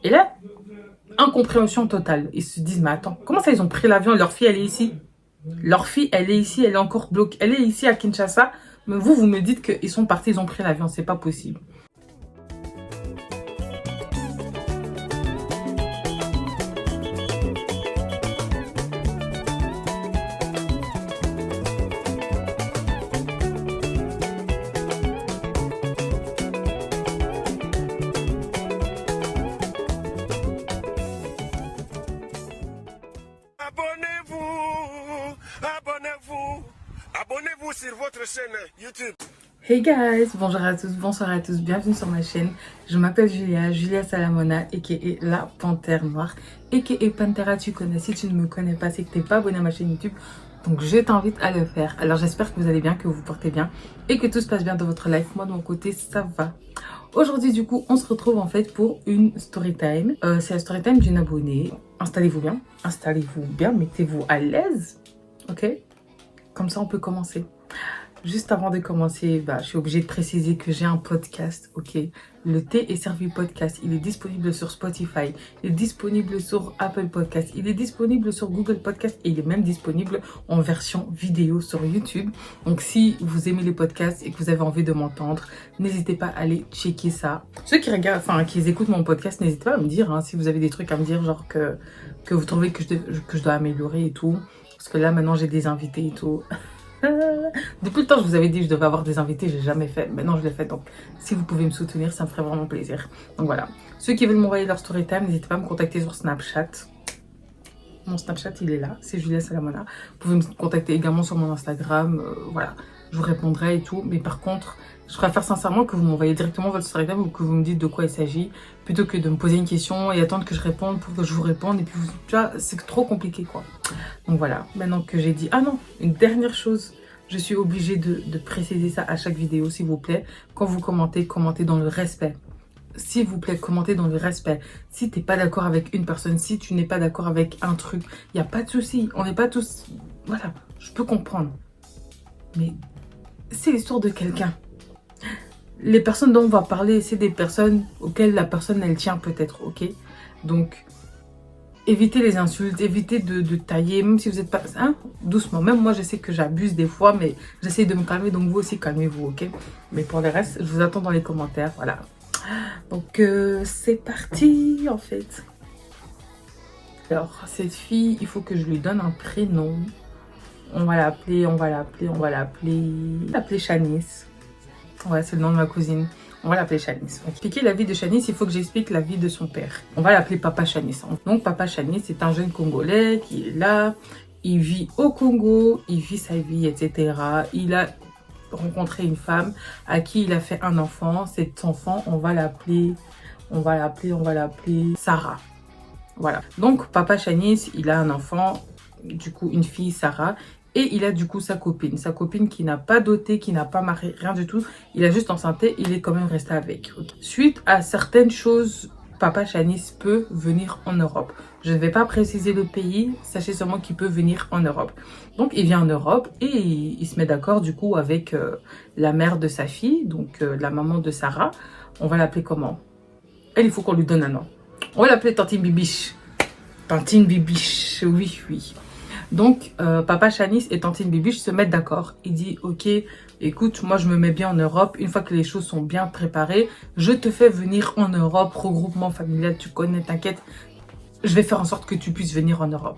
Et là, incompréhension totale. Ils se disent, mais attends, comment ça ils ont pris l'avion et leur fille elle est ici? Leur fille elle est ici, elle est encore bloquée, elle est ici à Kinshasa. Mais vous me dites qu'ils sont partis, ils ont pris l'avion, c'est pas possible. Abonnez-vous sur votre chaîne YouTube. Hey guys, bonjour à tous, bonsoir à tous, bienvenue sur ma chaîne. Je m'appelle Julia Salamona, aka la Panthère Noire, aka Panthera, tu connais. Si tu ne me connais pas, c'est que tu n'es pas abonné à ma chaîne YouTube. Donc je t'invite à le faire. Alors j'espère que vous allez bien, que vous vous portez bien et que tout se passe bien dans votre life. Moi de mon côté, ça va. Aujourd'hui du coup, on se retrouve en fait pour une story time. C'est la story time d'une abonnée. Installez-vous bien, mettez-vous à l'aise, ok? Comme ça on peut commencer. Juste avant de commencer, je suis obligée de préciser que j'ai un podcast, ok? Le thé est servi podcast, il est disponible sur Spotify, il est disponible sur Apple Podcast, il est disponible sur Google Podcast et il est même disponible en version vidéo sur YouTube. Donc si vous aimez les podcasts et que vous avez envie de m'entendre, n'hésitez pas à aller checker ça. Ceux qui regardent, qui écoutent mon podcast, n'hésitez pas à me dire si vous avez des trucs à me dire, genre que vous trouvez que je dois améliorer et tout. Parce que là maintenant j'ai des invités et tout. Depuis le temps, je vous avais dit que je devais avoir des invités, j'ai jamais fait. Maintenant, je l'ai fait. Donc, si vous pouvez me soutenir, ça me ferait vraiment plaisir. Donc, voilà. Ceux qui veulent m'envoyer leur story time, n'hésitez pas à me contacter sur Snapchat. Mon Snapchat, il est là. C'est Julia Salamona. Vous pouvez me contacter également sur mon Instagram. Voilà. Je vous répondrai et tout. Mais par contre, je préfère sincèrement que vous m'envoyez directement votre story time ou que vous me dites de quoi il s'agit. Plutôt que de me poser une question et attendre que je réponde pour que je vous réponde. Et puis, tu vois, c'est trop compliqué, quoi. Donc voilà, maintenant que j'ai dit... Ah non, une dernière chose, je suis obligée de préciser ça à chaque vidéo, s'il vous plaît. Quand vous commentez, commentez dans le respect. S'il vous plaît, commentez dans le respect. Si tu n'es pas d'accord avec une personne, si tu n'es pas d'accord avec un truc, il n'y a pas de souci. On n'est pas tous... Voilà, je peux comprendre. Mais c'est l'histoire de quelqu'un. Les personnes dont on va parler, c'est des personnes auxquelles la personne, elle tient peut-être, ok? Donc... évitez les insultes, évitez de tailler, même si vous n'êtes pas... Hein, doucement. Même moi, je sais que j'abuse des fois, mais j'essaie de me calmer. Donc, vous aussi, calmez-vous, ok? Mais pour le reste, je vous attends dans les commentaires, voilà. Donc, c'est parti, en fait. Alors, cette fille, il faut que je lui donne un prénom. On va l'appeler Shanice. Ouais, c'est le nom de ma cousine. On va l'appeler Shanice. Pour expliquer la vie de Shanice, il faut que j'explique la vie de son père. On va l'appeler Papa Shanice. Donc Papa Shanice, c'est un jeune Congolais qui est là. Il vit au Congo, il vit sa vie, etc. Il a rencontré une femme à qui il a fait un enfant. Cet enfant, on va l'appeler Sarah. Voilà. Donc Papa Shanice, il a un enfant, du coup une fille, Sarah. Et il a du coup sa copine qui n'a pas doté, qui n'a pas marié, rien du tout. Il a juste enceinté, il est quand même resté avec. Suite à certaines choses, Papa Shanice peut venir en Europe. Je ne vais pas préciser le pays, sachez seulement qu'il peut venir en Europe. Donc il vient en Europe et il se met d'accord du coup avec la mère de sa fille, donc la maman de Sarah. On va l'appeler comment? Elle, il faut qu'on lui donne un nom. On va l'appeler Tantine Bibiche. Tantine Bibiche, oui, oui. Donc, Papa Shanice et Tantine Bibiche se mettent d'accord. Il dit, ok, écoute, moi je me mets bien en Europe. Une fois que les choses sont bien préparées, je te fais venir en Europe. Regroupement familial, tu connais, t'inquiète. Je vais faire en sorte que tu puisses venir en Europe.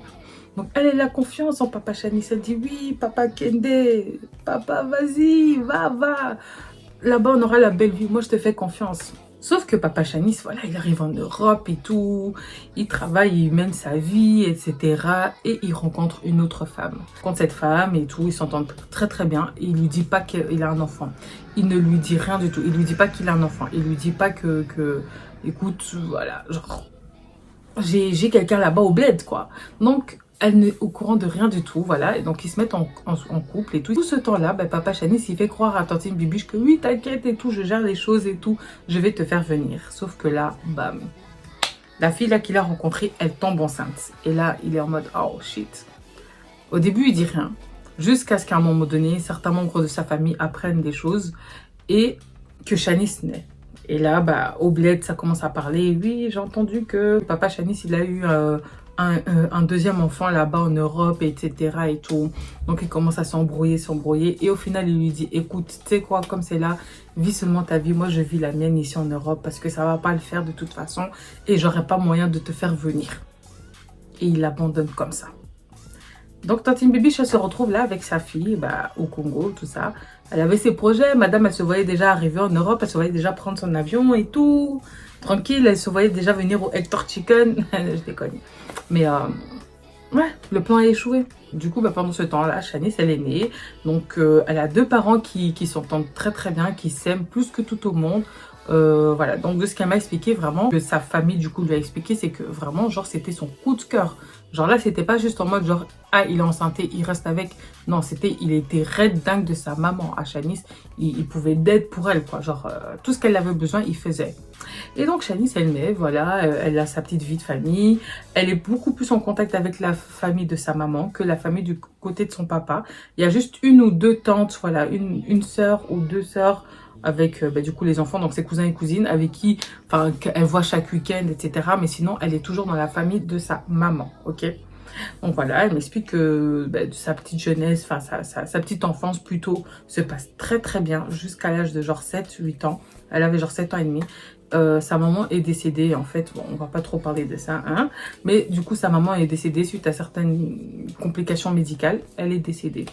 Donc, elle a confiance en Papa Shanice. Elle dit, oui, Papa Kende, Papa, vas-y, va. Là-bas, on aura la belle vie. Moi, je te fais confiance. Sauf que Papa Shanice, voilà, il arrive en Europe et tout, il travaille, il mène sa vie, etc. Et il rencontre une autre femme. Il rencontre cette femme et tout, ils s'entendent très très bien. Il lui dit pas qu'il a un enfant. Il ne lui dit rien du tout. Il lui dit pas qu'il a un enfant. Il lui dit pas écoute, voilà, genre, j'ai quelqu'un là-bas au bled, quoi. Donc, elle n'est au courant de rien du tout, voilà. Et donc, ils se mettent en couple et tout. Tout ce temps-là, Papa Shanice, il fait croire à Tantine Bibiche que oui, t'inquiète et tout, je gère les choses et tout, je vais te faire venir. Sauf que là, bam, la fille là qu'il a rencontrée, elle tombe enceinte. Et là, il est en mode, oh shit. Au début, il dit rien. Jusqu'à ce qu'à un moment donné, certains membres de sa famille apprennent des choses et que Shanice naît. Et là, bah, au bled, ça commence à parler. Oui, j'ai entendu que papa Shanice, il a eu un deuxième enfant là-bas en Europe, etc. et tout. Donc, il commence à s'embrouiller. Et au final, il lui dit, écoute, tu sais quoi, comme c'est là, vis seulement ta vie. Moi, je vis la mienne ici en Europe parce que ça va pas le faire de toute façon. Et j'aurai pas moyen de te faire venir. Et il l'abandonne comme ça. Donc, Tantine Bibiche, elle se retrouve là avec sa fille, bah, au Congo, tout ça. Elle avait ses projets. Madame, elle se voyait déjà arriver en Europe. Elle se voyait déjà prendre son avion et tout. Tranquille, elle se voyait déjà venir au Hector Chicken. Je déconne. Mais, ouais, le plan a échoué. Du coup, bah, pendant ce temps-là, Shanice, elle est née. Donc, elle a deux parents qui s'entendent très, très bien, qui s'aiment plus que tout au monde. Voilà, donc de ce qu'elle m'a expliqué vraiment, que sa famille du coup lui a expliqué, c'est que vraiment genre c'était son coup de cœur. Genre là c'était pas juste en mode genre ah il est enceinte, il reste avec. Non, c'était il était raide dingue de sa maman à Shanice. Il pouvait d'être pour elle quoi, genre tout ce qu'elle avait besoin il faisait. Et donc Shanice elle naît, voilà, elle a sa petite vie de famille. Elle est beaucoup plus en contact avec la famille de sa maman que la famille du côté de son papa. Il y a juste une ou deux tantes, voilà, une sœur ou deux sœurs avec bah, du coup les enfants, donc ses cousins et cousines avec qui enfin elle voit chaque week-end, etc. Mais sinon elle est toujours dans la famille de sa maman, ok. Donc voilà, elle m'explique que bah, sa petite jeunesse, enfin sa petite enfance plutôt se passe très très bien jusqu'à l'âge de genre 7-8 ans. Elle avait genre 7 ans et demi. Sa maman est décédée en fait, bon on va pas trop parler de ça, hein, mais du coup sa maman est décédée suite à certaines complications médicales, elle est décédée.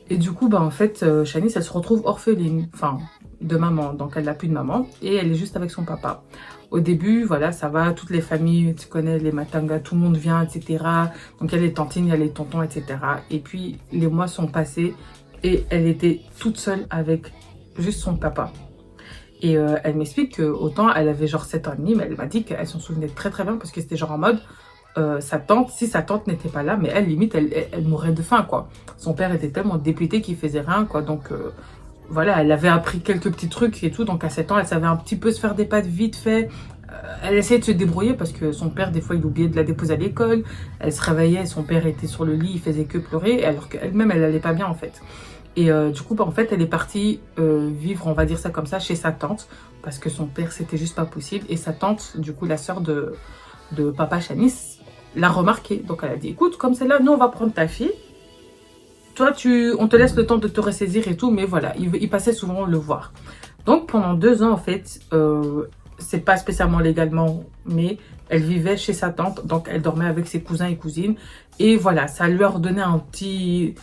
Et du coup, bah en fait, Shanice, elle se retrouve orpheline, enfin, de maman. Donc, elle n'a plus de maman et elle est juste avec son papa. Au début, voilà, ça va, toutes les familles, tu connais, les Matanga, tout le monde vient, etc. Donc, il y a les tantines, il y a les tontons, etc. Et puis, les mois sont passés et elle était toute seule avec juste son papa. Et elle m'explique qu'autant elle avait genre 7 ans et demi, mais elle m'a dit qu'elle s'en souvenait très très bien parce que c'était genre en mode sa tante, si sa tante n'était pas là, mais elle limite elle mourrait de faim quoi. Son père était tellement dépité qu'il faisait rien quoi, donc voilà, elle avait appris quelques petits trucs et tout, donc à 7 ans elle savait un petit peu se faire des pâtes vite fait. Elle essayait de se débrouiller parce que son père des fois il oubliait de la déposer à l'école, elle se réveillait, son père était sur le lit, il faisait que pleurer alors qu'elle-même elle allait pas bien en fait. Et du coup, bah, en fait, elle est partie vivre, on va dire ça comme ça, chez sa tante. Parce que son père, c'était juste pas possible. Et sa tante, du coup, la sœur de papa Shanice, l'a remarqué. Donc, elle a dit, écoute, comme c'est là, nous, on va prendre ta fille. Toi, on te laisse le temps de te ressaisir et tout. Mais voilà, il passait souvent le voir. Donc, pendant 2 ans, en fait, c'est pas spécialement légalement, mais elle vivait chez sa tante. Donc, elle dormait avec ses cousins et cousines. Et voilà, ça lui a redonné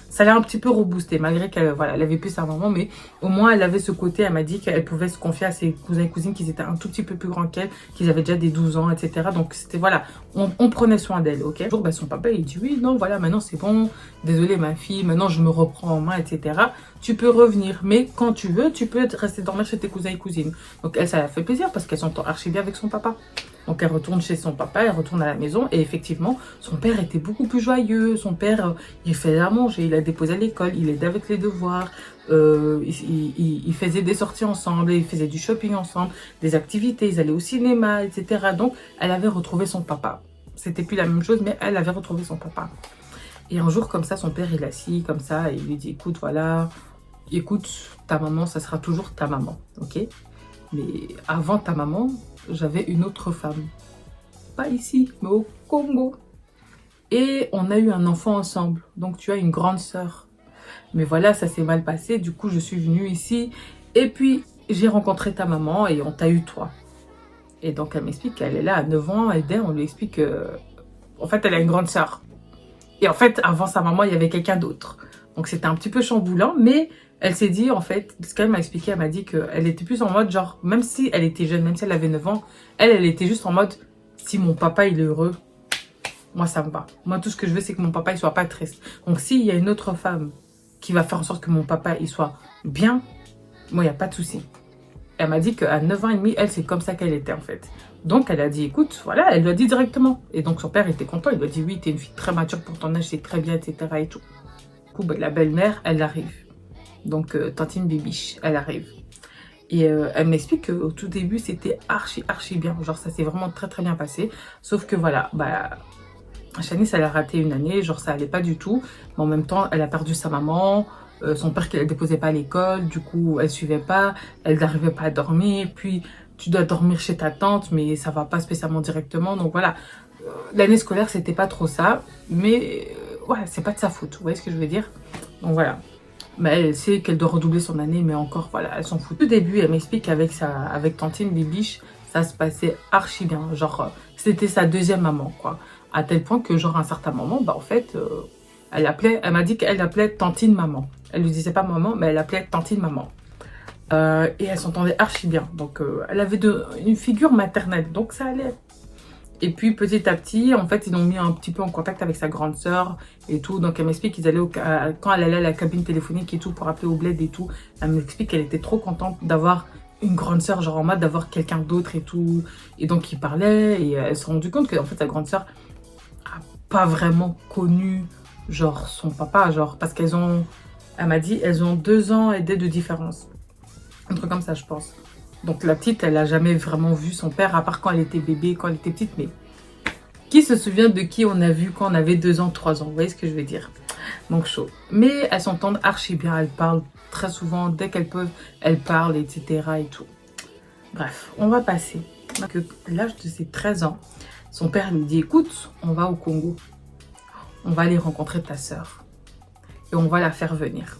ça l'a un petit peu reboosté, malgré qu'elle voilà, elle avait plus sa maman, mais au moins elle avait ce côté, elle m'a dit qu'elle pouvait se confier à ses cousins et cousines qui étaient un tout petit peu plus grands qu'elle, qu'ils avaient déjà des 12 ans, etc. Donc c'était voilà, on prenait soin d'elle, ok. Un jour, bah, son papa, il dit oui, non, voilà, maintenant c'est bon, désolée ma fille, maintenant je me reprends en main, etc. Tu peux revenir, mais quand tu veux, tu peux rester dormir chez tes cousins et cousines. Donc elle, ça l'a fait plaisir parce qu'elle s'entend archi bien avec son papa. Donc elle retourne chez son papa, elle retourne à la maison et effectivement, son père était beaucoup plus joyeux. Son père, il faisait à manger, il a déposé à l'école, il aidait avec les devoirs, il faisait des sorties ensemble, il faisait du shopping ensemble, des activités, ils allaient au cinéma, etc. Donc elle avait retrouvé son papa. C'était plus la même chose, mais elle avait retrouvé son papa. Et un jour comme ça, son père, il assis comme ça et il lui dit, écoute, voilà, écoute, ta maman, ça sera toujours ta maman, ok? Mais avant ta maman, j'avais une autre femme. Pas ici, mais au Congo. Et on a eu un enfant ensemble. Donc tu as une grande sœur. Mais voilà, ça s'est mal passé. Du coup, je suis venue ici. Et puis, j'ai rencontré ta maman et on t'a eu toi. Et donc, elle m'explique qu'elle est là à 9 ans. Et on lui explique que... En fait, elle a une grande sœur. Et en fait, avant sa maman, il y avait quelqu'un d'autre. Donc, c'était un petit peu chamboulant. Mais elle s'est dit, en fait, ce qu'elle m'a expliqué, elle m'a dit qu'elle était plus en mode, genre, même si elle était jeune, même si elle avait 9 ans, elle était juste en mode, si mon papa, il est heureux, moi, ça me va. Moi, tout ce que je veux, c'est que mon papa, il soit pas triste. Donc, s'il y a une autre femme qui va faire en sorte que mon papa, il soit bien, moi, il n'y a pas de souci. Elle m'a dit qu'à 9 ans et demi, elle, c'est comme ça qu'elle était, en fait. Donc, elle a dit, écoute, voilà, elle lui a dit directement. Et donc, son père était content. Il lui a dit, oui, t'es une fille très mature pour ton âge, c'est très bien, etc. et tout. Du coup, bah, la belle-mère, elle arrive. Donc, Tantine Bibiche, elle arrive. Et elle m'explique qu'au tout début, c'était archi bien. Genre, ça s'est vraiment très, très bien passé. Sauf que, voilà, bah... Shanice, elle a raté une année, genre ça allait pas du tout. Mais en même temps, elle a perdu sa maman. son père qui la déposait pas à l'école, du coup elle suivait pas, elle n'arrivait pas à dormir, puis tu dois dormir chez ta tante, mais ça va pas spécialement directement, donc voilà. L'année scolaire, c'était pas trop ça, mais ouais, c'est pas de sa faute, vous voyez ce que je veux dire? Donc voilà. Mais elle sait qu'elle doit redoubler son année, mais encore, voilà, elle s'en fout. Au début, elle m'explique avec Tantine Bibiche, ça se passait archi bien. Genre, c'était sa deuxième maman, quoi. À tel point que, genre, à un certain moment, bah, en fait, elle m'a dit qu'elle appelait Tantine maman. Elle lui disait pas maman, mais elle appelait Tantine maman. Et elle s'entendait archi bien. Donc, elle avait une figure maternelle, donc ça allait. Et puis petit à petit, en fait, ils l'ont mis un petit peu en contact avec sa grande sœur et tout. Donc elle m'explique qu'ils allaient quand elle allait à la cabine téléphonique et tout pour appeler au bled et tout. Elle m'explique qu'elle était trop contente d'avoir une grande sœur, genre en mode d'avoir quelqu'un d'autre et tout. Et donc ils parlaient et elle s'est rendue compte que en fait sa grande sœur a pas vraiment connu genre son papa, genre parce elle m'a dit, elles ont 2 ans et des de différence. Un truc comme ça, je pense. Donc la petite, elle a jamais vraiment vu son père, à part quand elle était bébé, quand elle était petite. Mais qui se souvient de qui on a vu quand on avait 2 ans, 3 ans? Vous voyez ce que je veux dire? Donc chaud. Mais elles s'entendent archi bien, elles parlent très souvent, dès qu'elles peuvent, elles parlent, etc. et tout. Bref, on va passer. À l'âge de ses 13 ans, son père lui dit, écoute, on va au Congo. On va aller rencontrer ta sœur. Et on va la faire venir.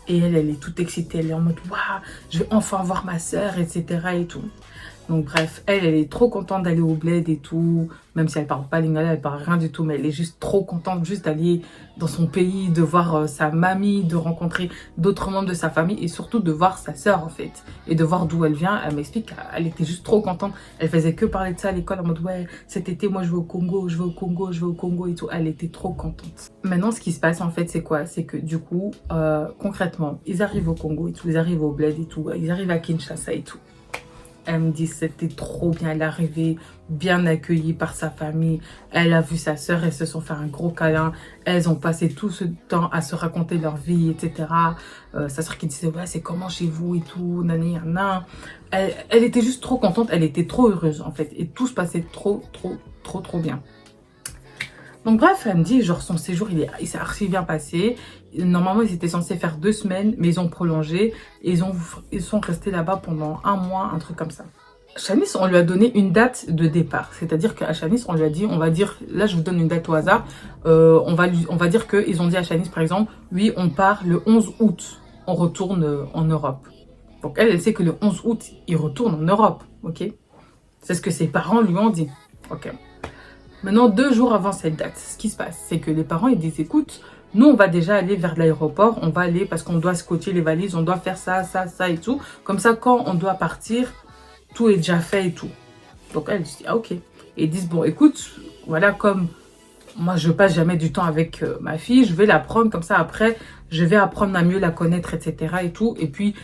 Et elle est toute excitée, elle est en mode « Waouh, je vais enfin voir ma sœur, etc. » et tout. Donc bref, elle est trop contente d'aller au bled et tout. Même si elle parle pas lingala, elle parle rien du tout. Mais elle est juste trop contente juste d'aller dans son pays, de voir sa mamie, de rencontrer d'autres membres de sa famille. Et surtout de voir sa sœur en fait. Et de voir d'où elle vient. Elle m'explique qu'elle était juste trop contente. Elle faisait que parler de ça à l'école en mode « Ouais, cet été, moi je vais au Congo, je vais au Congo, je vais au Congo et tout. » Elle était trop contente. Maintenant, ce qui se passe en fait, c'est quoi? C'est que du coup, concrètement, ils arrivent au Congo et tout. Ils arrivent au bled et tout. Ils arrivent à Kinshasa et tout. Elle me dit c'était trop bien, elle est arrivée bien accueillie par sa famille. Elle a vu sa sœur, elles se sont fait un gros câlin. Elles ont passé tout ce temps à se raconter leur vie, etc. Sa sœur qui disait ouais c'est comment chez vous et tout, nani, nan. Elle était juste trop contente, elle était trop heureuse en fait. Et tout se passait trop bien. Donc bref, elle me dit, genre son séjour, il s'est archi bien passé. Normalement, ils étaient censés faire 2 semaines, mais ils ont prolongé. Et ils sont restés là-bas pendant 1 mois, un truc comme ça. Chanis, on lui a donné une date de départ. C'est-à-dire qu'à Chanis, on lui a dit, on va dire, là je vous donne une date au hasard. On va dire qu'ils ont dit à Chanis, par exemple, oui, on part le 11 août. On retourne en Europe. Donc elle sait que le 11 août, il retourne en Europe, ok? C'est ce que ses parents lui ont dit, ok? Maintenant, 2 jours avant cette date, ce qui se passe, c'est que les parents, ils disent, écoute, nous, on va déjà aller vers l'aéroport, on va aller parce qu'on doit scotcher les valises, on doit faire ça, ça, ça et tout. Comme ça, quand on doit partir, tout est déjà fait et tout. Donc, elle dit, ah, ok. Et ils disent, bon, écoute, voilà, comme moi, je passe jamais du temps avec ma fille, je vais la prendre comme ça. Après, je vais apprendre à mieux la connaître, etc. et tout. Et puis,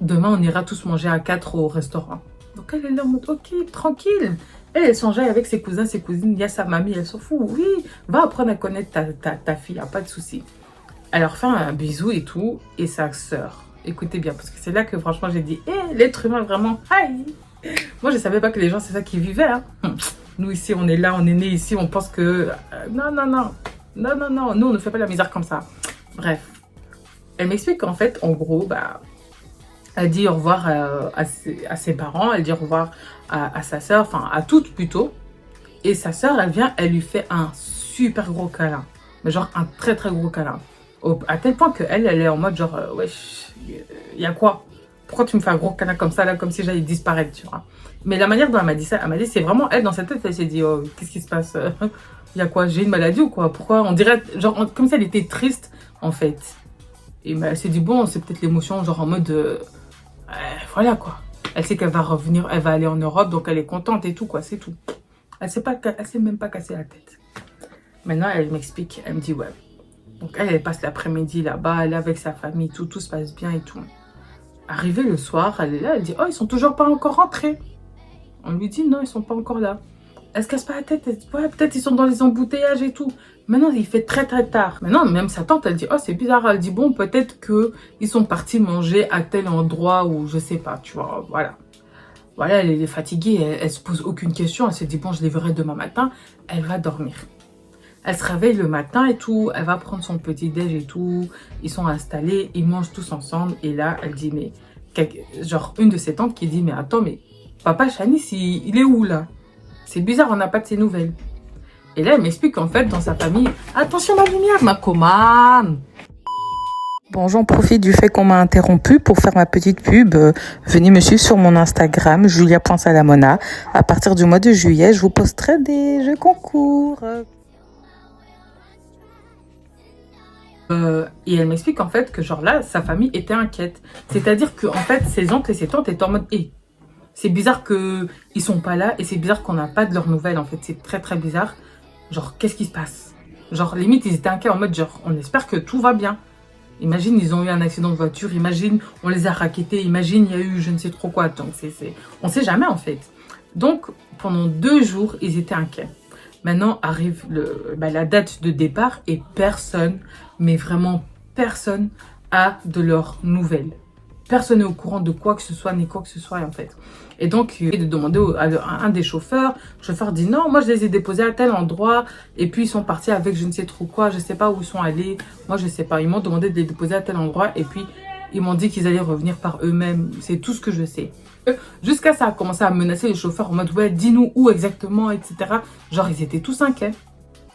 demain, on ira tous manger à 4 au restaurant. Donc, elle est là en mode, ok, tranquille. Elle s'enjaille avec ses cousins, ses cousines, il y a sa mamie, elle s'en fout. Oui, va apprendre à connaître ta fille, il n'y a pas de souci. Elle leur fait un bisou et tout, et sa sœur. Écoutez bien, parce que c'est là que franchement j'ai dit, l'être humain vraiment, aïe. Moi je ne savais pas que les gens c'est ça qu'ils vivaient. Hein. Nous ici, on est là, on est nés ici, on pense que... non, nous on ne fait pas la misère comme ça. Bref, elle m'explique qu'en fait, en gros, bah... Elle dit au revoir à ses parents, elle dit au revoir à sa sœur, enfin à toutes plutôt. Et sa sœur, elle vient, elle lui fait un super gros câlin. Mais genre un très gros câlin. À tel point qu'elle est en mode genre, wesh, y a quoi? Pourquoi tu me fais un gros câlin comme ça, là, comme si j'allais disparaître, tu vois? Mais la manière dont elle m'a dit ça, elle m'a dit, c'est vraiment elle dans sa tête, elle s'est dit, oh, qu'est-ce qui se passe? Y a quoi? J'ai une maladie ou quoi? Pourquoi? On dirait, genre, comme si elle était triste, en fait. Et elle s'est dit, bon, c'est peut-être l'émotion, genre en mode... voilà quoi. Elle sait qu'elle va revenir, elle va aller en Europe, donc elle est contente et tout quoi, c'est tout. Elle s'est même pas cassé la tête. Maintenant, elle m'explique, elle me dit ouais. Donc elle passe l'après-midi là-bas, elle est avec sa famille, tout se passe bien et tout. Arrivée le soir, elle est là, elle dit oh ils sont toujours pas encore rentrés. On lui dit non, ils sont pas encore là. Elle se casse pas la tête, elle dit ouais peut-être ils sont dans les embouteillages et tout. Maintenant, il fait très tard. Maintenant, même sa tante, elle dit, oh, c'est bizarre. Elle dit, bon, peut-être qu'ils sont partis manger à tel endroit ou je sais pas, tu vois, voilà. Voilà, elle est fatiguée, elle se pose aucune question. Elle se dit, bon, je les verrai demain matin. Elle va dormir. Elle se réveille le matin et tout, elle va prendre son petit-déj et tout. Ils sont installés, ils mangent tous ensemble. Et là, elle dit, mais... Genre, une de ses tantes qui dit, mais attends, mais papa Chanis, il est où là? C'est bizarre, on n'a pas de ses nouvelles. Et là, elle m'explique qu'en fait, dans sa famille... Attention ma lumière, ma commande. Bon, j'en profite du fait qu'on m'a interrompu pour faire ma petite pub. Venez me suivre sur mon Instagram, julia.salamona. À partir du mois de juillet, je vous posterai des jeux concours. Et elle m'explique en fait que genre là, sa famille était inquiète. C'est-à-dire que en fait, ses oncles et ses tantes étaient en mode c'est bizarre qu'ils sont pas là et c'est bizarre qu'on n'a pas de leurs nouvelles en fait. C'est très très bizarre. Genre, qu'est-ce qui se passe? Genre, limite, ils étaient inquiets en mode genre, on espère que tout va bien. Imagine, ils ont eu un accident de voiture. Imagine, on les a rackettés. Imagine, il y a eu je ne sais trop quoi. Donc, on sait jamais en fait. Donc, pendant 2 jours, ils étaient inquiets. Maintenant arrive la date de départ et personne, mais vraiment personne, a de leurs nouvelles. Personne n'est au courant de quoi que ce soit, ni quoi que ce soit en fait. Et donc, il de demander à un des chauffeurs. Le chauffeur dit non, moi je les ai déposés à tel endroit. Et puis ils sont partis avec je ne sais trop quoi, je ne sais pas où ils sont allés. Moi je ne sais pas, ils m'ont demandé de les déposer à tel endroit. Et puis ils m'ont dit qu'ils allaient revenir par eux-mêmes. C'est tout ce que je sais. Jusqu'à ça a commencé à menacer les chauffeurs en mode ouais, dis-nous où exactement, etc. Genre ils étaient tous inquiets.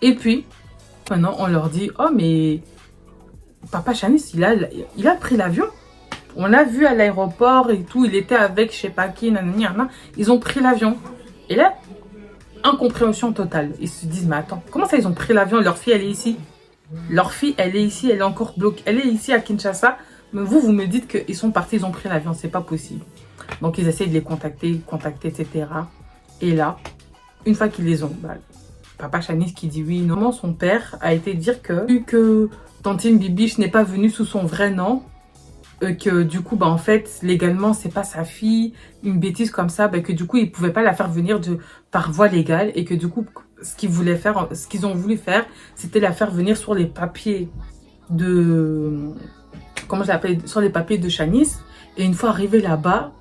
Et puis, maintenant on leur dit oh mais papa Chanis, il a pris l'avion. On l'a vu à l'aéroport et tout, il était avec je sais pas qui, nanani, nanana. Ils ont pris l'avion. Et là, incompréhension totale. Ils se disent mais attends, comment ça ils ont pris l'avion? Leur fille elle est ici. Leur fille elle est ici, elle est encore bloquée. Elle est ici à Kinshasa. Mais vous me dites qu'ils sont partis, ils ont pris l'avion, c'est pas possible. Donc ils essayent de les contacter, etc. Et là, une fois qu'ils les ont, papa Chanis qui dit oui, non, son père a été dire que vu que Tantine Bibiche n'est pas venue sous son vrai nom, que du coup, en fait, légalement, c'est pas sa fille, une bêtise comme ça, que du coup, ils pouvaient pas la faire venir par voie légale et que du coup, ce qu'ils ont voulu faire, c'était la faire venir sur les papiers sur les papiers de Chanis. Et une fois arrivée là-bas,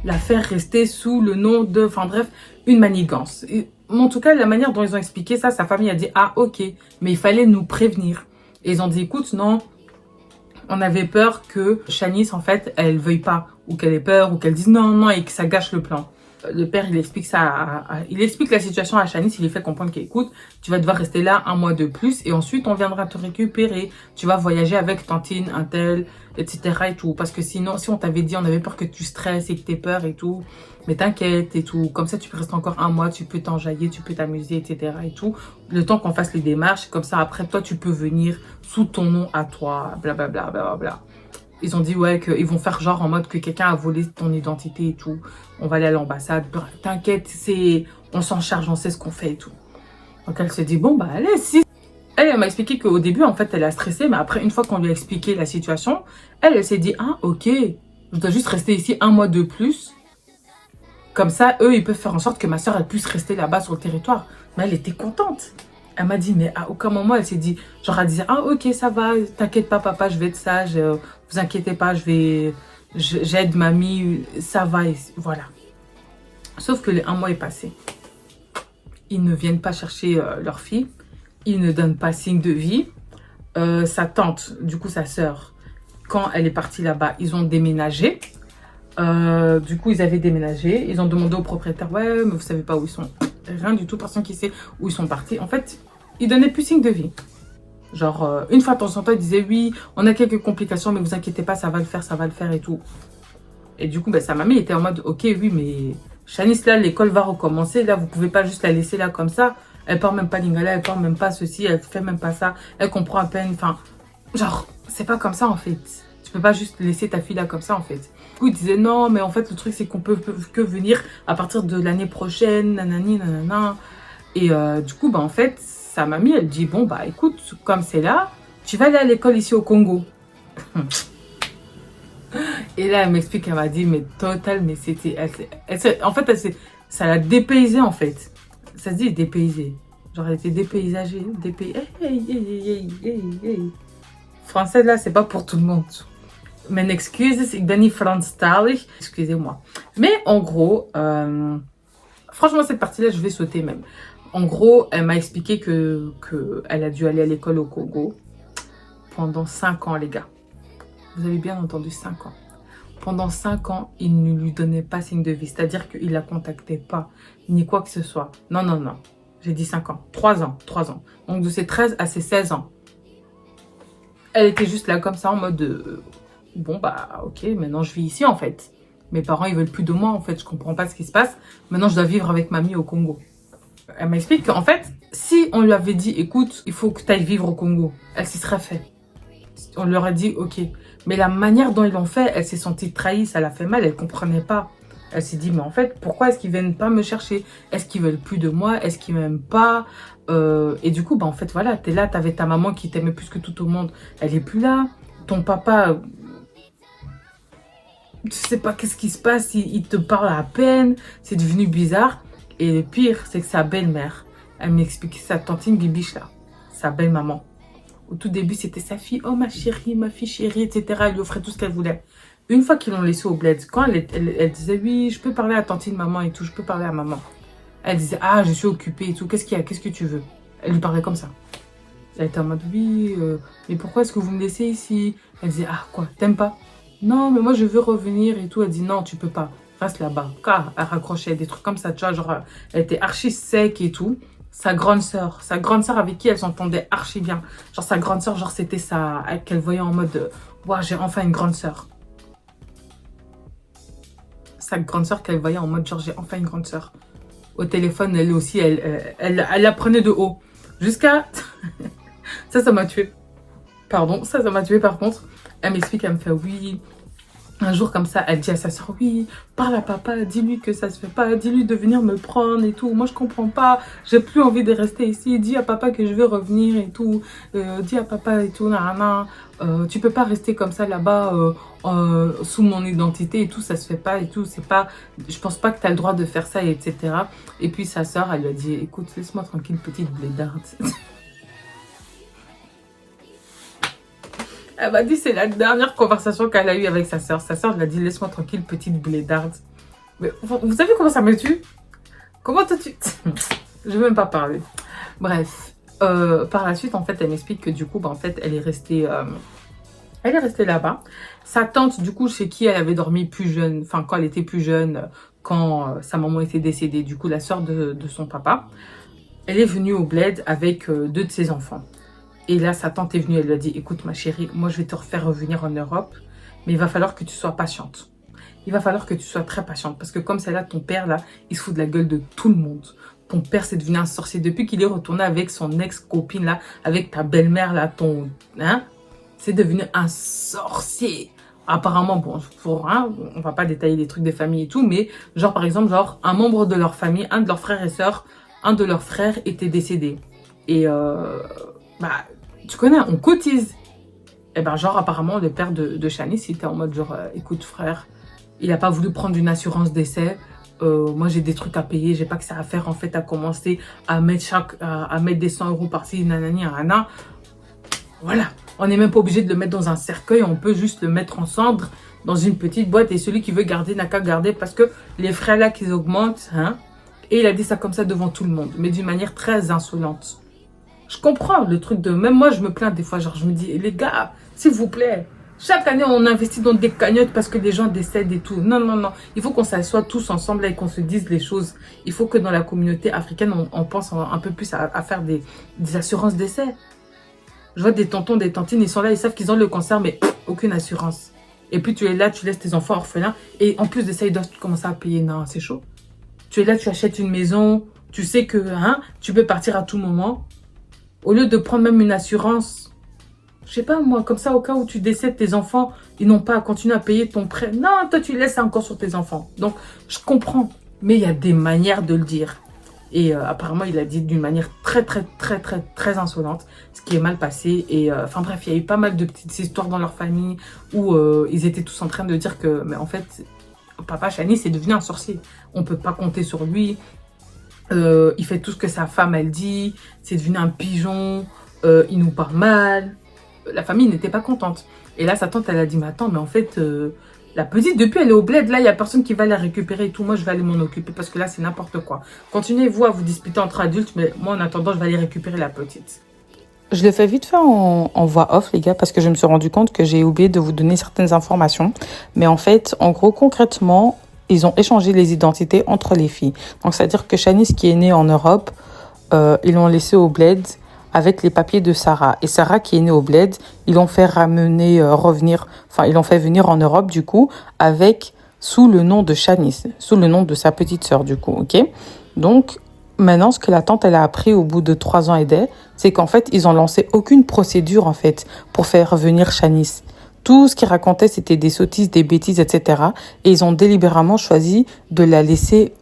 la faire rester sous le nom de... Enfin bref, une manigance. En tout cas, la manière dont ils ont expliqué ça, sa famille a dit « Ah, ok, mais il fallait nous prévenir. » Et ils ont dit « Écoute, non, on avait peur que Chanis, en fait, elle veuille pas. Ou qu'elle ait peur, ou qu'elle dise non, non, et que ça gâche le plan. » Le père, il explique ça, il explique la situation à Chanis, il lui fait comprendre qu'écoute, tu vas devoir rester là 1 mois de plus et ensuite on viendra te récupérer. Tu vas voyager avec Tantine, un tel, etc. et tout. Parce que sinon, si on t'avait dit, on avait peur que tu stresses et que tu aies peur et tout, mais t'inquiète et tout. Comme ça, tu peux rester encore 1 mois, tu peux t'enjailler, tu peux t'amuser, etc. et tout. Le temps qu'on fasse les démarches, comme ça, après, toi, tu peux venir sous ton nom à toi, blablabla, blablabla. Ils ont dit ouais qu'ils vont faire genre en mode que quelqu'un a volé ton identité et tout. On va aller à l'ambassade. T'inquiète, on s'en charge, on sait ce qu'on fait et tout. Donc elle se dit bon allez si. Elle m'a expliqué qu'au début en fait elle a stressé, mais après une fois qu'on lui a expliqué la situation, elle s'est dit ah ok, je dois juste rester ici 1 mois de plus. Comme ça eux ils peuvent faire en sorte que ma soeur elle puisse rester là-bas sur le territoire. Mais elle était contente. Elle m'a dit, mais à aucun moment, elle s'est dit, genre, elle disait, ah, ok, ça va, t'inquiète pas, papa, je vais être sage, vous inquiétez pas, j'aide mamie, ça va, et voilà. Sauf que les 1 mois est passé. Ils ne viennent pas chercher leur fille, ils ne donnent pas signe de vie. Sa tante, du coup, sa sœur, quand elle est partie là-bas, ils ont déménagé. Du coup, ils avaient déménagé, ils ont demandé au propriétaire, ouais, mais vous savez pas où ils sont. Rien du tout, personne qui sait où ils sont partis. En fait, ils donnaient plus signe de vie. Genre, une fois de temps en temps, ils disaient oui, on a quelques complications, mais vous inquiétez pas, ça va le faire et tout. Et du coup, sa mamie était en mode, ok, oui, mais Chanis, là, l'école va recommencer. Là, vous pouvez pas juste la laisser là comme ça. Elle parle même pas lingala, elle parle même pas ceci, elle fait même pas ça. Elle comprend à peine. Enfin, genre, c'est pas comme ça en fait. Tu peux pas juste laisser ta fille là comme ça en fait. Du coup, ils disaient non, mais en fait, le truc, c'est qu'on peut que venir à partir de l'année prochaine, nanani, nanana. Et du coup, en fait, sa mamie, elle dit, bon, écoute, comme c'est là, tu vas aller à l'école ici au Congo. Et là, elle m'explique, elle m'a dit, mais total, mais c'était... En fait, ça l'a dépaysée, en fait. Ça se dit dépaysée. Genre, elle était dépaysagée. Français, là, c'est pas pour tout le monde. Mijn excuses, ik ben niet Franstalig. Excusez-moi. Mais en gros, franchement, cette partie-là, je vais sauter même. En gros, elle m'a expliqué que elle a dû aller à l'école au Congo pendant 5 ans, les gars. Vous avez bien entendu, 5 ans. Pendant 5 ans, il ne lui donnait pas signe de vie. C'est-à-dire qu'il ne la contactait pas, ni quoi que ce soit. Non, non, non. J'ai dit 5 ans. 3 ans. 3 ans. Donc, de ses 13 à ses 16 ans. Elle était juste là comme ça, en mode... bon, bah, ok, maintenant je vis ici, en fait. Mes parents, ils veulent plus de moi, en fait. Je comprends pas ce qui se passe. Maintenant, je dois vivre avec mamie au Congo. Elle m'explique qu'en fait, si on lui avait dit, écoute, il faut que tu ailles vivre au Congo, elle s'y serait fait. On leur a dit, ok. Mais la manière dont ils l'ont fait, elle s'est sentie trahie, ça l'a fait mal, elle ne comprenait pas. Elle s'est dit, mais en fait, pourquoi est-ce qu'ils viennent pas me chercher? Est-ce qu'ils veulent plus de moi? Est-ce qu'ils m'aiment pas? Et du coup, bah, en fait, voilà, t'es là, t'avais ta maman qui t'aimait plus que tout au monde. Elle est plus là. Ton papa, tu sais pas qu'est-ce qui se passe, il te parle à peine. C'est devenu bizarre. Et le pire, c'est que sa belle-mère, elle m'expliquait sa tantine Bibiche là, sa belle-maman. Au tout début, c'était sa fille. Oh, ma chérie, ma fille chérie, etc. Elle lui offrait tout ce qu'elle voulait. Une fois qu'ils l'ont laissée au bled, quand elle disait, oui, je peux parler à tantine maman et tout, je peux parler à maman. Elle disait, ah, je suis occupée et tout, qu'est-ce qu'il y a, qu'est-ce que tu veux? Elle lui parlait comme ça. Elle était en mode, oui, mais pourquoi est-ce que vous me laissez ici? Elle disait, ah, quoi, t'aimes pas? Non, mais moi, je veux revenir et tout. Elle dit, non, tu peux pas, reste là-bas. Car elle raccrochait des trucs comme ça, tu vois, genre, elle était archi sec et tout. Sa grande sœur avec qui elle s'entendait archi bien. Genre, sa grande sœur, genre, c'était ça, qu'elle voyait en mode, waouh, j'ai enfin une grande sœur. Sa grande sœur qu'elle voyait en mode, genre, j'ai enfin une grande sœur. Au téléphone, elle aussi, elle la prenait de haut. Jusqu'à... ça m'a tué. Pardon, ça m'a tué par contre. Elle m'explique, elle me fait, oui... Un jour comme ça, elle dit à sa soeur, oui, parle à papa, dis-lui que ça se fait pas, dis-lui de venir me prendre et tout. Moi, je comprends pas, j'ai plus envie de rester ici. Dis à papa que je veux revenir et tout. Dis à papa et tout, nanana. Tu peux pas rester comme ça là-bas sous mon identité et tout, ça se fait pas et tout. C'est pas, je pense pas que tu as le droit de faire ça, etc. Et puis sa soeur, elle lui a dit, écoute, laisse-moi tranquille, petite blédarde. Elle m'a dit, c'est la dernière conversation qu'elle a eue avec sa soeur. Sa soeur lui a dit, laisse-moi tranquille, petite blédarde. Mais vous savez comment ça me tue? Comment te tue? Je vais même pas parler. Bref, par la suite, en fait, elle m'explique que du coup, bah, en fait, elle est restée là-bas. Sa tante, du coup, chez qui elle avait dormi plus jeune, enfin, quand elle était plus jeune, quand sa maman était décédée, du coup, la soeur de son papa, elle est venue au bled avec 2 de ses enfants. Et là, sa tante est venue, elle lui a dit, écoute ma chérie, moi je vais te refaire revenir en Europe, mais il va falloir que tu sois patiente. Il va falloir que tu sois très patiente, parce que comme c'est là, ton père, là, il se fout de la gueule de tout le monde. Ton père, c'est devenu un sorcier. Depuis qu'il est retourné avec son ex-copine, là, avec ta belle-mère, là, hein, c'est devenu un sorcier. Apparemment, bon, on va pas détailler les trucs des familles et tout, mais genre, par exemple, genre, un membre de leur famille, un de leurs frères et sœurs, un de leurs frères était décédé. Et, bah, tu connais, on cotise. Et ben genre apparemment le père de Shanice il était en mode genre écoute frère, il a pas voulu prendre une assurance décès. Moi j'ai des trucs à payer, j'ai pas que ça à faire en fait à commencer à mettre des 100 € par-ci, nanani, nanana. Voilà, on n'est même pas obligé de le mettre dans un cercueil, on peut juste le mettre en cendre dans une petite boîte et celui qui veut garder n'a qu'à garder parce que les frais là qu'ils augmentent, hein. Et il a dit ça comme ça devant tout le monde, mais d'une manière très insolente. Je comprends le truc de... Même moi, je me plains des fois. Genre, je me dis, les gars, s'il vous plaît, chaque année, on investit dans des cagnottes parce que des gens décèdent et tout. Non, non, non. Il faut qu'on s'assoie tous ensemble et qu'on se dise les choses. Il faut que dans la communauté africaine, on pense un peu plus à faire des assurances décès. Je vois des tontons, des tantines, ils sont là, ils savent qu'ils ont le cancer, mais aucune assurance. Et puis, tu es là, tu laisses tes enfants orphelins. Et en plus de ça, ils doivent commencer à payer. Non, c'est chaud. Tu es là, tu achètes une maison. Tu sais que hein, tu peux partir à tout moment. Au lieu de prendre même une assurance, je sais pas moi, comme ça au cas où tu décèdes, tes enfants, ils n'ont pas à continuer à payer ton prêt. Non, toi tu laisses ça encore sur tes enfants. Donc je comprends, mais il y a des manières de le dire. Et apparemment il a dit d'une manière très insolente, ce qui est mal passé. Et enfin bref, il y a eu pas mal de petites histoires dans leur famille où ils étaient tous en train de dire que, mais en fait, papa Shanice est devenu un sorcier. On peut pas compter sur lui. Il fait tout ce que sa femme elle dit, c'est devenu un pigeon, il nous parle mal. La famille n'était pas contente. Et là sa tante elle a dit mais attends mais en fait La petite, depuis, elle est au bled. Là, il n'y a personne qui va la récupérer et tout. Moi, je vais aller m'en occuper parce que là, c'est n'importe quoi. Continuez, vous, à vous disputer entre adultes. Mais moi, en attendant, je vais aller récupérer la petite. Je le fais vite fait en voix off, les gars, parce que je me suis rendu compte que j'ai oublié de vous donner certaines informations. Mais en fait, en gros, concrètement, ils ont échangé les identités entre les filles. Donc, c'est-à-dire que Shanice, qui est née en Europe, ils l'ont laissée au bled avec les papiers de Sarah. Et Sarah, qui est née au bled, ils l'ont fait ils l'ont fait venir en Europe, du coup, sous le nom de Shanice, sous le nom de sa petite sœur, du coup, ok? Donc, maintenant, ce que la tante, elle a appris au bout de 3 ans et des, c'est qu'en fait, ils ont lancé aucune procédure, en fait, pour faire venir Shanice. Tout ce qu'ils racontaient, c'était des sottises, des bêtises, etc. Et ils ont délibérément choisi de la laisser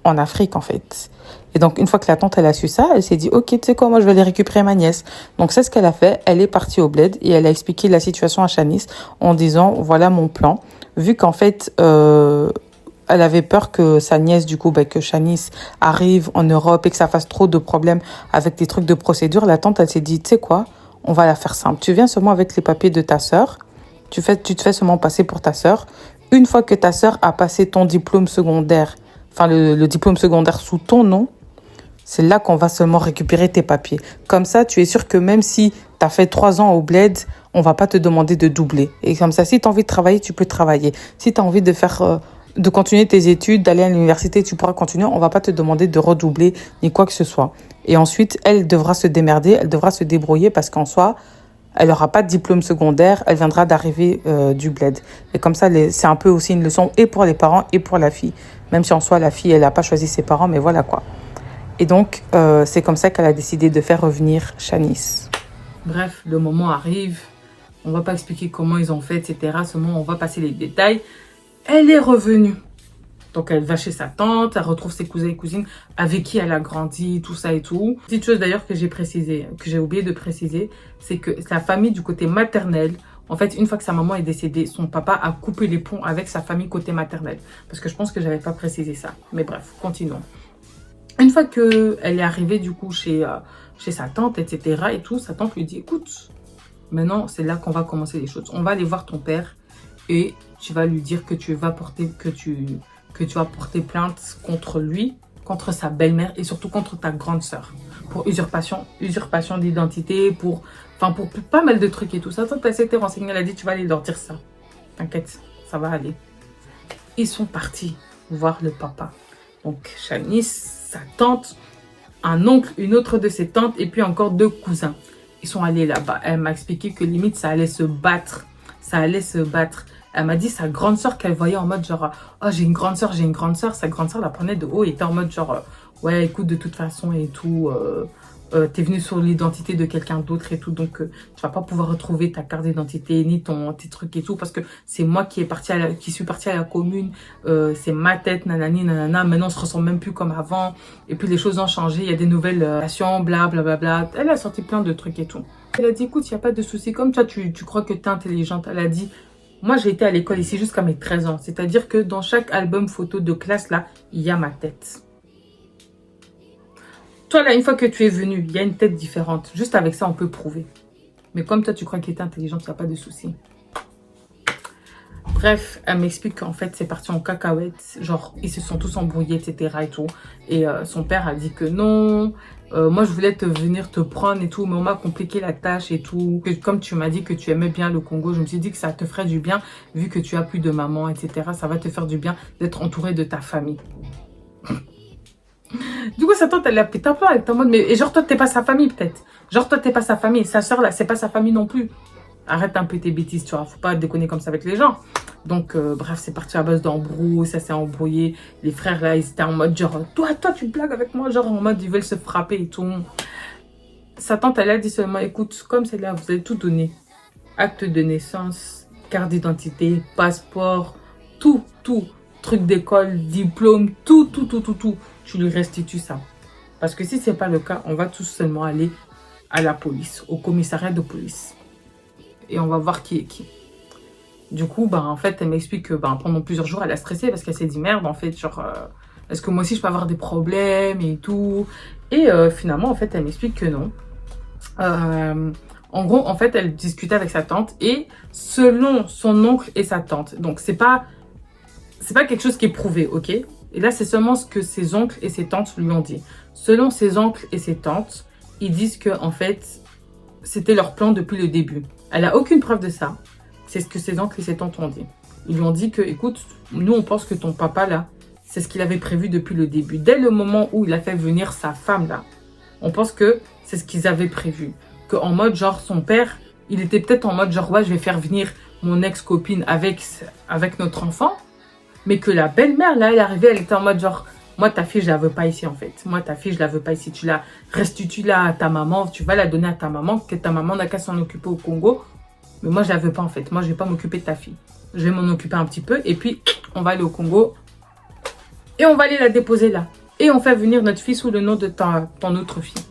en Afrique, en fait. Et donc, une fois que la tante, elle a su ça, elle s'est dit, OK, tu sais quoi, moi, je vais aller récupérer ma nièce. Donc, c'est ce qu'elle a fait. Elle est partie au bled et elle a expliqué la situation à Shanice en disant, voilà mon plan. Vu qu'en fait, elle avait peur que sa nièce, du coup, que Shanice arrive en Europe et que ça fasse trop de problèmes avec des trucs de procédure, la tante, elle s'est dit, tu sais quoi, on va la faire simple. Tu viens seulement avec les papiers de ta sœur. Tu te fais seulement passer pour ta sœur. Une fois que ta sœur a passé ton diplôme secondaire, enfin le diplôme secondaire sous ton nom, c'est là qu'on va seulement récupérer tes papiers. Comme ça, tu es sûr que même si tu as fait 3 ans au bled, on va pas te demander de doubler. Et comme ça, si tu as envie de travailler, tu peux travailler. Si tu as envie de continuer tes études, d'aller à l'université, tu pourras continuer. On va pas te demander de redoubler ni quoi que ce soit. Et ensuite, elle devra se démerder, elle devra se débrouiller parce qu'en soi, elle n'aura pas de diplôme secondaire, elle viendra d'arriver du bled. Et comme ça, c'est un peu aussi une leçon et pour les parents et pour la fille. Même si en soi, la fille, elle n'a pas choisi ses parents, mais voilà quoi. Et donc, c'est comme ça qu'elle a décidé de faire revenir Shanice. Bref, le moment arrive. On va pas expliquer comment ils ont fait, etc. Seulement, on va passer les détails. Elle est revenue. Donc, elle va chez sa tante, elle retrouve ses cousins et cousines avec qui elle a grandi, tout ça et tout. Petite chose d'ailleurs que j'ai oublié de préciser, c'est que la famille du côté maternel, en fait, une fois que sa maman est décédée, son papa a coupé les ponts avec sa famille côté maternel. Parce que je pense que j'avais pas précisé ça. Mais bref, continuons. Une fois qu'elle est arrivée du coup chez sa tante, etc. et tout, sa tante lui dit, écoute, maintenant c'est là qu'on va commencer les choses. On va aller voir ton père et tu vas lui dire que tu vas porter plainte contre lui, contre sa belle-mère et surtout contre ta grande sœur. Pour usurpation d'identité, pour pas mal de trucs et tout. Sa tante, elle s'était renseignée, elle a dit, tu vas aller leur dire ça. T'inquiète, ça va aller. Ils sont partis voir le papa. Donc Shanice, sa tante, un oncle, une autre de ses tantes et puis encore 2 cousins. Ils sont allés là-bas. Elle m'a expliqué que limite ça allait se battre. Elle m'a dit sa grande sœur qu'elle voyait en mode genre, oh j'ai une grande sœur. Sa grande sœur la prenait de haut et était en mode genre, ouais écoute de toute façon et tout, t'es venu sur l'identité de quelqu'un d'autre et tout, donc tu vas pas pouvoir retrouver ta carte d'identité ni tes trucs et tout parce que c'est moi qui suis partie à la commune, c'est ma tête, nanani, nanana, maintenant on se ressemble même plus comme avant et puis les choses ont changé, il y a des nouvelles relations, bla bla bla bla. Elle a sorti plein de trucs et tout. Elle a dit écoute, il n'y a pas de souci, comme toi tu crois que t'es intelligente. Elle a dit moi j'ai été à l'école ici jusqu'à mes 13 ans, c'est-à-dire que dans chaque album photo de classe là, il y a ma tête. Toi, là, une fois que tu es venu, il y a une tête différente. Juste avec ça, on peut prouver. Mais comme toi, tu crois qu'il était intelligent, il n'y a pas de souci. Bref, elle m'explique qu'en fait, c'est parti en cacahuète. Genre, ils se sont tous embrouillés, etc. et tout. Et son père a dit que non. Moi, je voulais venir te prendre et tout. Mais on m'a compliqué la tâche et tout. Comme tu m'as dit que tu aimais bien le Congo, je me suis dit que ça te ferait du bien. Vu que tu as plus de maman, etc. Ça va te faire du bien d'être entouré de ta famille. Du coup, sa tante, elle l'a pété un peu avec ta mode. Mais et genre, toi, t'es pas sa famille, peut-être. Genre, toi, t'es pas sa famille. Sa soeur, là, c'est pas sa famille non plus. Arrête un peu tes bêtises, tu vois. Faut pas déconner comme ça avec les gens. Donc, bref, c'est parti à base d'embrouille. Ça s'est embrouillé. Les frères, là, ils étaient en mode genre, toi, tu blagues avec moi. Genre, en mode, ils veulent se frapper et tout. Sa tante, elle a dit seulement, écoute, comme c'est là, vous allez tout donner. Acte de naissance, carte d'identité, passeport, tout. Truc d'école, diplôme, tout. Tu lui restitues ça. Parce que si ce n'est pas le cas, on va tout seulement aller à la police, au commissariat de police. Et on va voir qui est qui. Du coup, en fait, elle m'explique que pendant plusieurs jours, elle a stressé parce qu'elle s'est dit merde, en fait, genre, est-ce que moi aussi je peux avoir des problèmes et tout. Et finalement, en fait, elle m'explique que non. En gros, en fait, elle discutait avec sa tante et selon son oncle et sa tante. Donc, c'est pas quelque chose qui est prouvé, ok? Et là, c'est seulement ce que ses oncles et ses tantes lui ont dit. Selon ses oncles et ses tantes, ils disent que, en fait, c'était leur plan depuis le début. Elle a aucune preuve de ça. C'est ce que ses oncles et ses tantes ont dit. Ils lui ont dit que, écoute, nous, on pense que ton papa, là, c'est ce qu'il avait prévu depuis le début. Dès le moment où il a fait venir sa femme, là, on pense que c'est ce qu'ils avaient prévu. Qu'en mode, genre, son père, il était peut-être en mode, genre, ouais, je vais faire venir mon ex-copine avec notre enfant. Mais que la belle-mère, là, elle est arrivée, elle était en mode, genre, moi, ta fille, je la veux pas ici, en fait. Moi, ta fille, je la veux pas ici. Restitue-la à ta maman. Tu vas la donner à ta maman, que ta maman n'a qu'à s'en occuper au Congo. Mais moi, je la veux pas, en fait. Moi, je vais pas m'occuper de ta fille. Je vais m'en occuper un petit peu. Et puis, on va aller au Congo. Et on va aller la déposer là. Et on fait venir notre fille sous le nom de ton autre fille.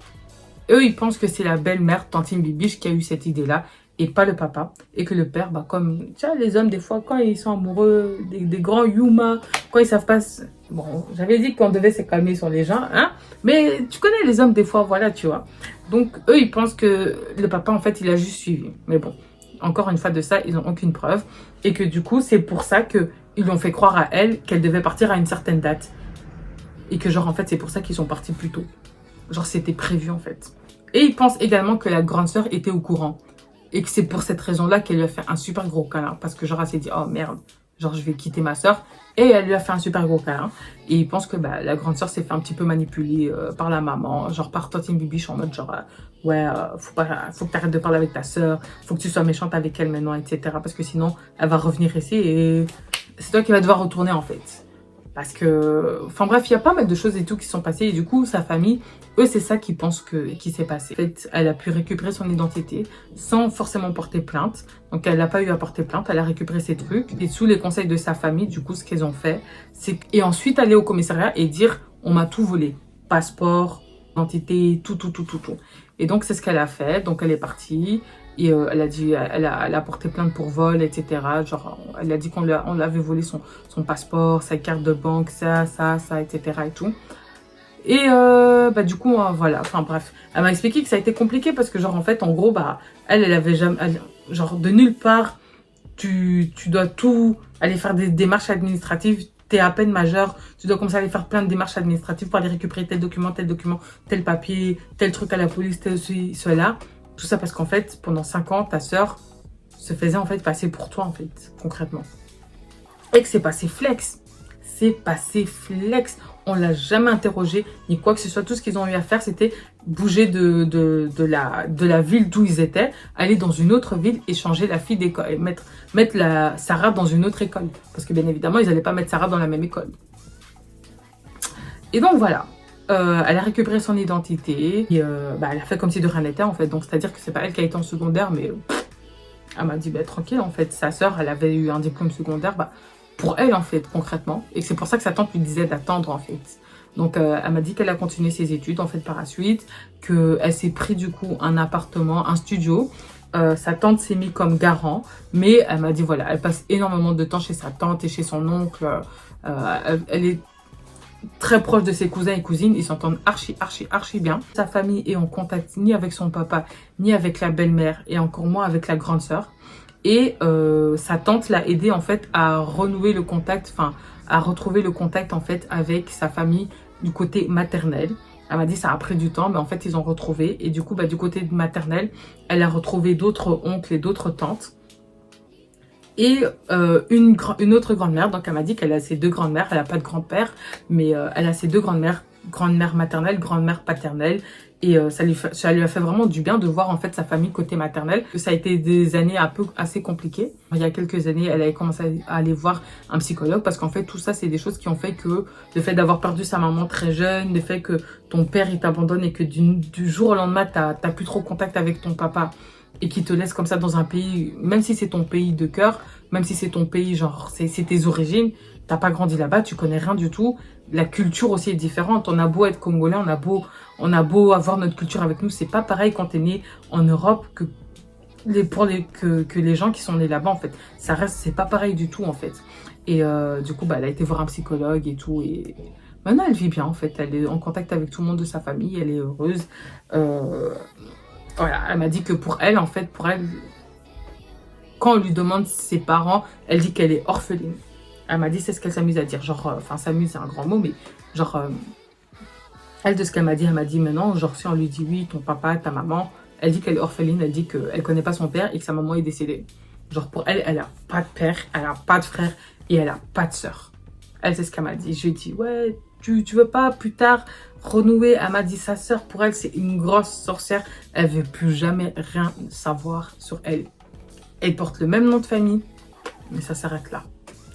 Eux, ils pensent que c'est la belle-mère, Tantine Bibiche, qui a eu cette idée-là. Et pas le papa. Et que le père, bah, comme, tu vois, les hommes, des fois, quand ils sont amoureux, des grands Yuma, quand ils savent pas... Bon, j'avais dit qu'on devait se calmer sur les gens, hein. Mais tu connais les hommes, des fois, voilà, tu vois. Donc, eux, ils pensent que le papa, en fait, il a juste suivi. Mais bon, encore une fois de ça, ils n'ont aucune preuve. Et que du coup, c'est pour ça qu'ils lui ont fait croire à elle qu'elle devait partir à une certaine date. Et que genre, en fait, c'est pour ça qu'ils sont partis plus tôt. Genre, c'était prévu, en fait. Et ils pensent également que la grande sœur était au courant. Et que c'est pour cette raison-là qu'elle lui a fait un super gros câlin. Parce que genre, elle s'est dit, oh merde, genre, je vais quitter ma sœur. Et elle lui a fait un super gros câlin. Et il pense que bah, la grande sœur s'est fait un petit peu manipuler par la maman. Genre, par Tantine Bibiche en mode genre, ouais, faut que tu arrêtes de parler avec ta sœur. Faut que tu sois méchante avec elle maintenant, etc. Parce que sinon, elle va revenir ici et c'est toi qui vas devoir retourner, en fait. Parce que, enfin bref, il y a pas mal de choses et tout qui sont passées. Et du coup, sa famille, eux, c'est ça qu'ils pensent qui s'est passé. En fait, elle a pu récupérer son identité sans forcément porter plainte. Donc, elle n'a pas eu à porter plainte. Elle a récupéré ses trucs. Et sous les conseils de sa famille, du coup, ce qu'ils ont fait, c'est... Et ensuite, aller au commissariat et dire, on m'a tout volé. Passeport, identité, tout. Et donc, c'est ce qu'elle a fait. Donc, elle est partie. Et elle a dit, elle a porté plainte pour vol, etc. Genre, elle a dit qu'on lui avait volé son passeport, sa carte de banque, ça, etc. et tout. Et bah du coup, voilà, enfin bref. Elle m'a expliqué que ça a été compliqué parce que genre, en fait, en gros, bah, elle avait jamais... genre, de nulle part, tu dois tout aller faire des démarches administratives. T'es à peine majeur, tu dois commencer à aller faire plein de démarches administratives pour aller récupérer tel document, tel papier, tel truc à la police, tel ceci, cela. Tout ça parce qu'en fait, pendant 5 ans, ta sœur se faisait en fait passer pour toi, en fait, concrètement. Et que c'est passé flex. C'est passé flex. On l'a jamais interrogé, ni quoi que ce soit. Tout ce qu'ils ont eu à faire, c'était bouger de la ville d'où ils étaient, aller dans une autre ville et changer la fille d'école. Mettre Sarah dans une autre école. Parce que bien évidemment, ils n'allaient pas mettre Sarah dans la même école. Et donc voilà. Elle a récupéré son identité et bah, elle a fait comme si de rien n'était en fait. Donc c'est à dire que c'est pas elle qui a été en secondaire, mais elle m'a dit bah, tranquille en fait. Sa sœur, elle avait eu un diplôme secondaire bah, pour elle en fait concrètement. Et c'est pour ça que sa tante lui disait d'attendre en fait. Donc elle m'a dit qu'elle a continué ses études en fait par la suite, qu'elle s'est pris du coup un appartement, un studio. Sa tante s'est mise comme garant, mais elle m'a dit voilà, elle passe énormément de temps chez sa tante et chez son oncle. Elle est très proche de ses cousins et cousines, ils s'entendent archi bien. Sa famille est en contact ni avec son papa, ni avec la belle-mère, et encore moins avec la grande sœur. Et sa tante l'a aidé en fait à renouer le contact, enfin à retrouver le contact en fait avec sa famille du côté maternel. Elle m'a dit ça a pris du temps, mais en fait ils ont retrouvé. Et du coup, bah, du côté maternel, elle a retrouvé d'autres oncles et d'autres tantes. Et une autre grand-mère, donc elle m'a dit qu'elle a ses 2 grandes-mères, elle n'a pas de grand-père, mais elle a ses 2 grandes-mères, grand-mère maternelle, grand-mère paternelle, et ça lui a fait vraiment du bien de voir en fait sa famille côté maternelle. Ça a été des années assez compliquées. Il y a quelques années, elle avait commencé à aller voir un psychologue parce qu'en fait tout ça c'est des choses qui ont fait que le fait d'avoir perdu sa maman très jeune, le fait que ton père il t'abandonne et que du jour au lendemain t'as plus trop contact avec ton papa, et qui te laisse comme ça dans un pays, même si c'est ton pays de cœur, même si c'est ton pays, genre, c'est tes origines, t'as pas grandi là-bas, tu connais rien du tout. La culture aussi est différente. On a beau être congolais, on a beau avoir notre culture avec nous, c'est pas pareil quand t'es né en Europe que les gens qui sont nés là-bas, en fait. Ça reste, c'est pas pareil du tout, en fait. Et du coup, bah, elle a été voir un psychologue et tout, et maintenant elle vit bien, en fait. Elle est en contact avec tout le monde de sa famille, elle est heureuse. Voilà, elle m'a dit que pour elle, en fait, quand on lui demande ses parents, elle dit qu'elle est orpheline. Elle m'a dit, c'est ce qu'elle s'amuse à dire. Genre, enfin, s'amuse, c'est un grand mot, mais genre, elle, de ce qu'elle m'a dit maintenant, genre, si on lui dit oui, ton papa, ta maman, elle dit qu'elle est orpheline, elle dit qu'elle connaît pas son père et que sa maman est décédée. Genre, pour elle, elle a pas de père, elle a pas de frère et elle a pas de sœur. Elle, c'est ce qu'elle m'a dit. Je lui ai dit, ouais, tu veux pas plus tard renouer? Elle m'a dit, sa sœur, pour elle, c'est une grosse sorcière. Elle veut plus jamais rien savoir sur elle. Elle porte le même nom de famille, mais ça s'arrête là.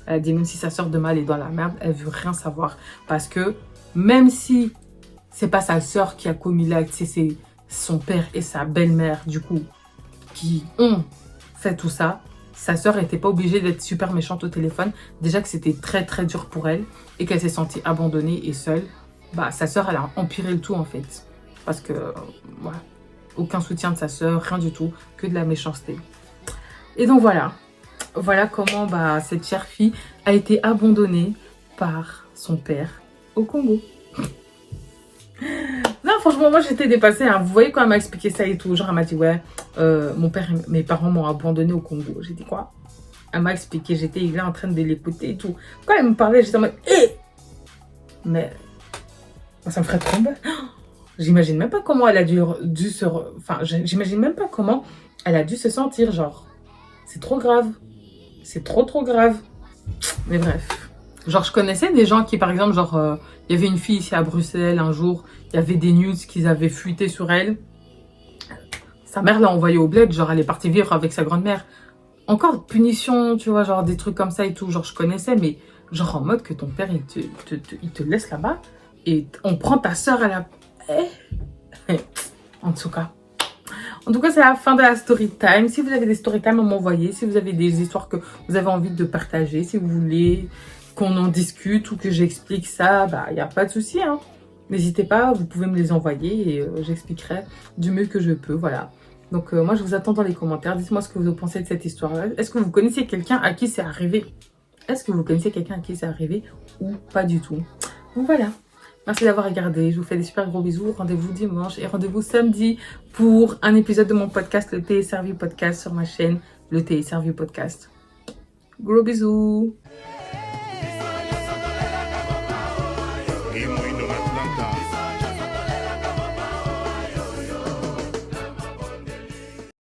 Elle a dit, même si sa sœur demain elle est dans la merde, elle veut rien savoir. Parce que même si c'est pas sa sœur qui a commis l'acte, c'est son père et sa belle-mère, du coup, qui ont fait tout ça, sa sœur n'était pas obligée d'être super méchante au téléphone. Déjà que c'était très très dur pour elle et qu'elle s'est sentie abandonnée et seule. Bah, sa sœur, elle a empiré le tout en fait. Parce que, voilà, aucun soutien de sa sœur, rien du tout, que de la méchanceté. Et donc voilà, voilà comment bah, cette chère fille a été abandonnée par son père au Congo. Non, franchement, moi j'étais dépassée. Hein. Vous voyez quand elle m'a expliqué ça et tout. Genre, elle m'a dit, ouais, mon père et mes parents m'ont abandonnée au Congo. J'ai dit quoi? Elle m'a expliqué, j'étais là en train de l'écouter et tout. Quand elle me parlait, j'étais en mode, hé! Mais ça me ferait trop mal. J'imagine même pas comment elle a dû se. Enfin, j'imagine même pas comment elle a dû se sentir. Genre, c'est trop grave. C'est trop grave. Mais bref. Genre, je connaissais des gens qui, par exemple, genre, il y avait une fille ici à Bruxelles un jour, il y avait des news qu'ils avaient fuité sur elle. Sa mère l'a envoyée au bled, genre, elle est partie vivre avec sa grand-mère. Encore punition, tu vois, genre, des trucs comme ça et tout. Genre, je connaissais, mais genre, en mode que ton père, il te laisse là-bas et on prend ta soeur à la. En tout cas. En tout cas, c'est la fin de la story time. Si vous avez des story time à m'envoyer, si vous avez des histoires que vous avez envie de partager, si vous voulez qu'on en discute ou que j'explique ça, bah, il n'y a pas de souci. Hein. N'hésitez pas, vous pouvez me les envoyer et j'expliquerai du mieux que je peux. Voilà. Donc, moi, je vous attends dans les commentaires. Dites-moi ce que vous pensez de cette histoire-là. Est-ce que vous connaissez quelqu'un à qui c'est arrivé? Est-ce que vous connaissez quelqu'un à qui c'est arrivé ou pas du tout? Donc, voilà. Merci d'avoir regardé. Je vous fais des super gros bisous. Rendez-vous dimanche et rendez-vous samedi pour un épisode de mon podcast, le Thé est servi podcast sur ma chaîne, le Thé est servi podcast. Gros bisous.